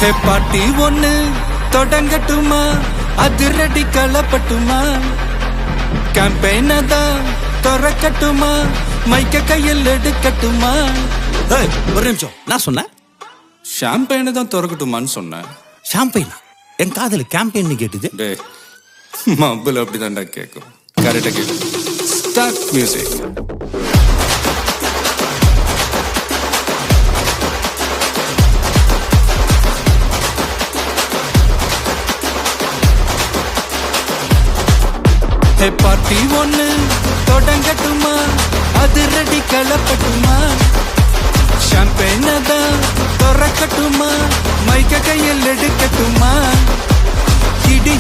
ஹே பாட்டி ஒண்ணு தொடங்கட்டுமா, அதிரடி களப்பட்டுமா, கேம்பெயின தான் திறக்கட்டுமா, மைக்க கையில் எடுக்கட்டுமா. ஒரு நிமிஷம், நான் சொன்னேன் ஷாம்பெயினை தான் திறக்கட்டுமான்னு சொன்னேன். ஷாம்பெயினா? என் காதல கேம்பெயின் கேட்டுது. டே மப்பிள் அப்படிதான்டா கேட்கும். கரெக்டா கேட்கும். Start music. ஹே பார்ட்டி ஒண்ணு தொடங்கட்டுமா, அதிரடி களப்பட்டுமா, ஷாம்பெயினை தான் திறக்கட்டுமா, மைக்க கையில் எடுக்கட்டுமா, இடி